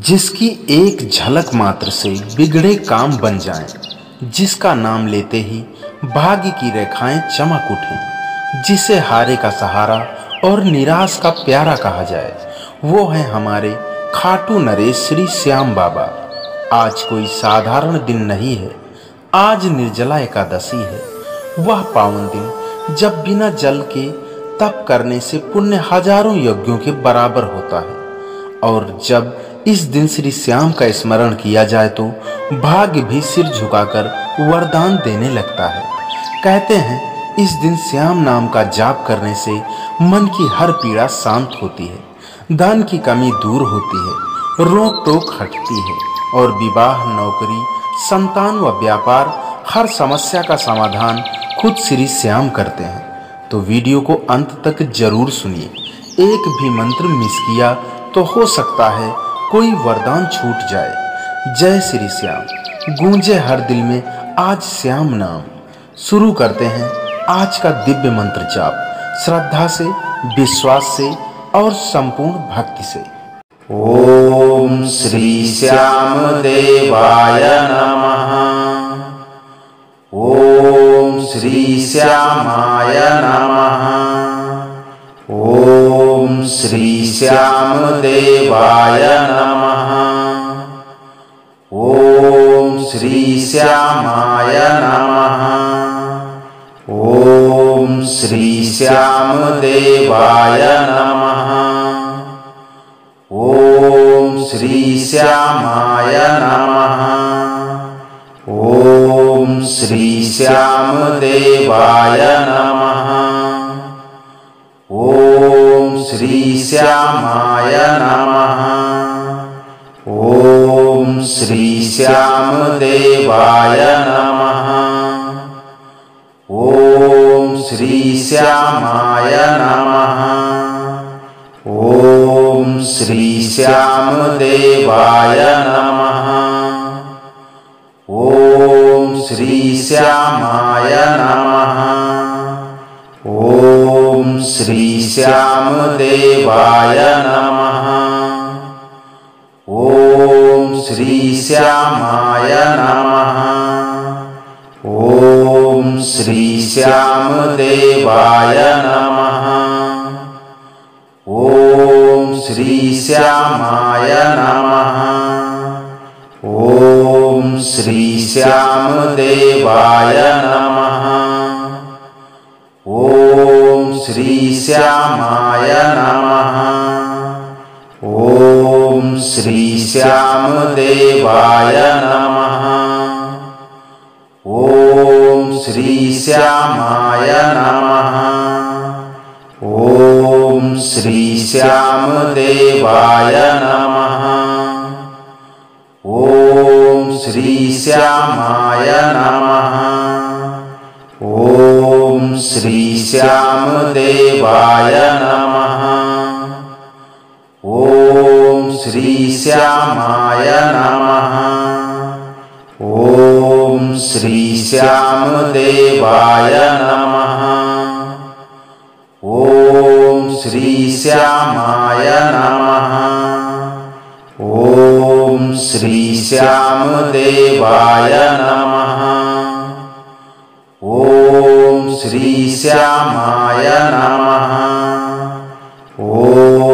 जिसकी एक झलक मात्र से बिगड़े काम बन जाएं, जिसका नाम लेते ही भाग्य की रेखाएं चमक उठें, जिसे हारे का सहारा और निराश का प्यारा कहा जाए, वो है हमारे खाटू नरेश श्री श्याम बाबा। आज कोई साधारण दिन नहीं है, आज निर्जला एकादशी है। वह पावन दिन जब बिना जल के तप करने से पुण्य हजारों यज्ञों के बराबर होता है, और जब इस दिन श्री श्याम का स्मरण किया जाए तो भाग्य भी सिर झुकाकर वरदान देने लगता है। कहते हैं इस दिन श्याम नाम का जाप करने से मन की हर पीड़ा शांत होती है, धन की कमी दूर होती है, रोक टोक हटती है और विवाह, नौकरी, संतान व व्यापार हर समस्या का समाधान खुद श्री श्याम करते हैं। तो वीडियो को अंत तक जरूर सुनिए। एक भी मंत्र मिस किया तो हो सकता है कोई वरदान छूट जाए। जय श्री श्याम गूंजे हर दिल में आज श्याम नाम। शुरू करते हैं आज का दिव्य मंत्र जाप श्रद्धा से, विश्वास से और संपूर्ण भक्ति से। ओम श्री श्याम देवाय नमः। ओम श्री श्यामाय नमः। ओम श्री श्याम देवाय नमः। ओम श्री श्यामाय नमः। ओम श्री श्याम देवाय नमः। ओम श्री श्यामाय नमः। ओम श्री श्याम देवाय नमः। ओम श्री श्यामाय नमः। ओम श्री श्याम देवाय नमः। ओम श्री श्यामाय नमः। ओम श्री श्याम देवाय नमः। ओम श्री श्यामाय नमः। ओम श्री श्याम देवाय नमः। ओम श्री श्यामाय नमः। ओम श्री श्याम देवाय नमः। ओम श्री श्यामाय नमः। ओम श्री श्याम देवाय नमः। ओम श्री श्यामाय नमः। ओम श्री श्याम देवाय नमः। ओम श्री श्यामाय नमः। ओम श्री श्याम देवाय नमः। ओम श्री श्यामाय नमः। ओम श्री श्याम देवाय नमः। ओम श्री श्यामाय नमः। ओम श्री श्याम देवाय नमः। ओम श्री श्यामाय नमः। ओम श्री श्याम देवाय नमः। ओम श्री श्यामाय नमः।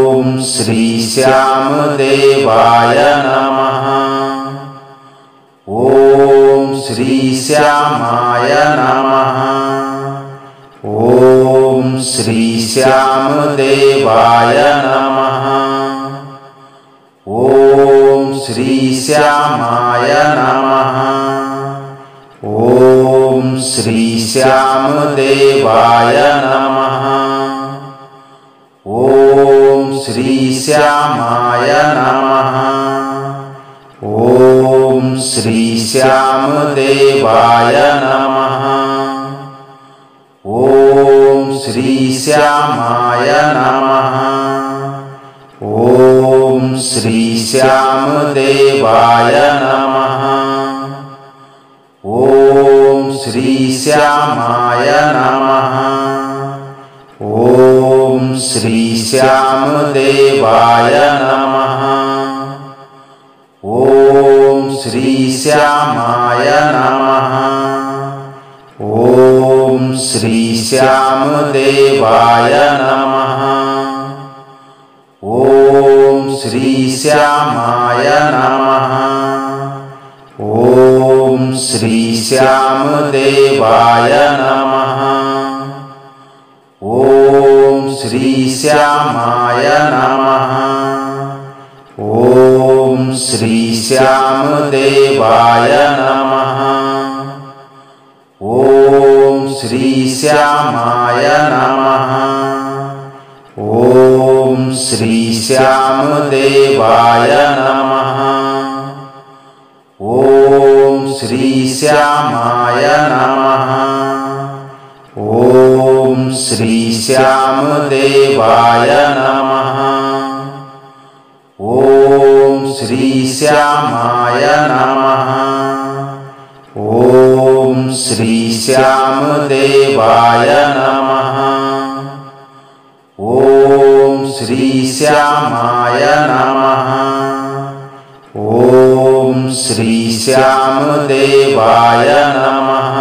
ओम श्री श्याम देवाय नमः। ओम श्री श्यामाय नमः। ओम श्री श्याम देवाय नमः। ओम श्री श्यामाय नमः। ओम श्री श्याम देवाय नमः। ओम श्री श्यामाय नमः। ओम श्री श्याम देवाय नमः। ओम श्री श्यामाय नमः। ओम श्री श्याम देवाय नमः। ओम श्री श्यामाय नमः। ओम श्री श्याम देवाय नमः। श्री श्यामाय नमः। ओम श्री श्यामदेवाय नमः। ओम श्री श्यामाय नमः। ओम श्री श्यामदेवाय नमः। ओम श्री श्यामाय नमः। ओम श्री श्यामदेवाय नमः। ओम श्री श्यामाय नमः। ओम श्री श्यामदेवाय नमः। ओम श्री श्यामाय नमः। ओम श्री श्यामदेवाय नमः। ओम श्री श्यामाय नमः। ओम श्री श्यामदेवाय नमः। ओम श्री श्यामाय नमः। ओम श्री श्यामदेवाय नमः।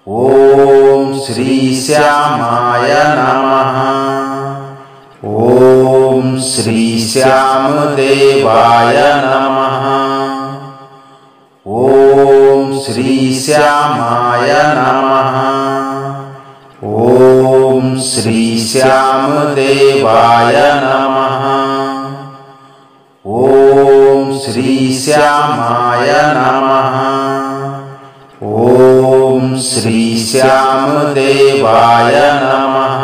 ओम श्री श्यामाय नमः। ओम श्री श्यामदेवाय नमः। ओम श्री श्यामाय नमः। ओम श्री श्यामदेवाय नमः। ओम श्री श्यामाय नमः। ओम श्री श्यामदेवाय नमः।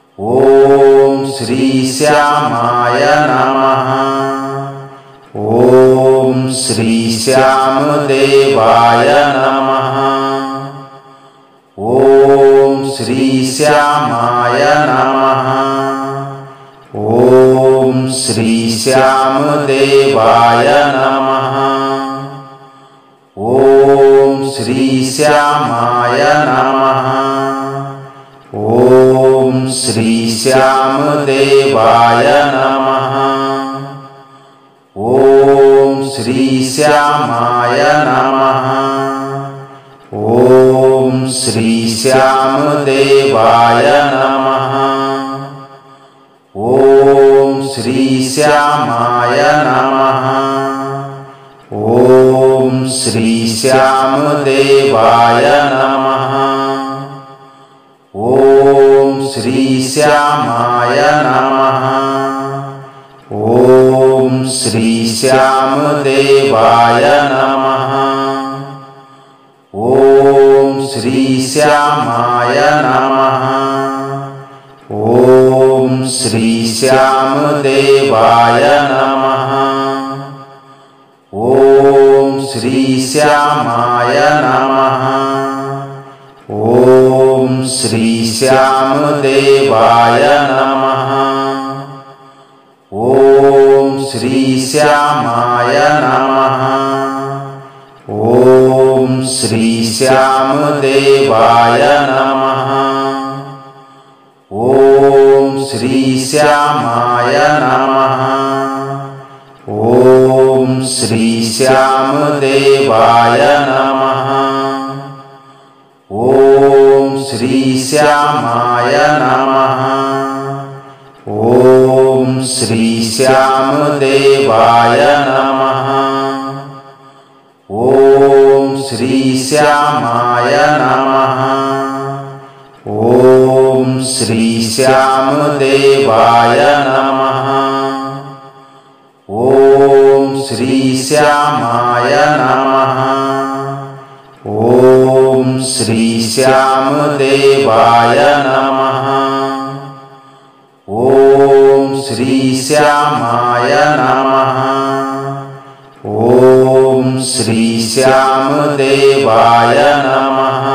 ओम श्री श्यामाय नमः। ओम श्री श्यामदेवाय नमः। ओम श्री श्यामाय नमः। ओम श्री श्यामदेवाय नमः। ओम श्री श्यामाय नमः। ओम श्री श्यामदेवाय नमः। ओम श्री श्यामाय नमः। ओम श्री श्यामदेवाय नमः। ओम श्री श्यामाय नमः। ओम श्री श्यामदेवाय नमः। ओम श्री श्यामाय नमः। ओम श्री श्यामदेवाय नमः। ओम श्री श्यामाय नमः। ओम श्री श्यामदेवाय नमः। ओम श्री श्यामाय नमः। ओम श्री श्यामदेवाय नमः। ओम श्री श्यामाय नमः। ओम श्री श्यामदेवाय नमः। ओम श्री श्यामाय नमः। ओम श्री श्यामदेवाय नमः। ओम श्री श्यामाय नमः। ओम श्री श्यामदेवाय नमः। ओम श्री श्यामाय नमः। ओम श्री श्यामदेवाय नमः। ओम श्री श्यामाय नमः। ओम श्री श्यामदेवाय नमः। ओम श्री श्यामाय नमः। ओम श्री श्यामदेवाय नमः।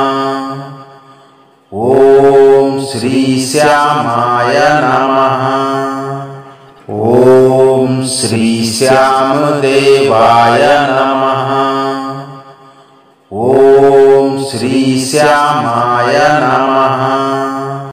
ओम श्री श्यामाय नमः। ओम श्री श्यामदेवाय नमः। ओम श्री श्यामाय नमः।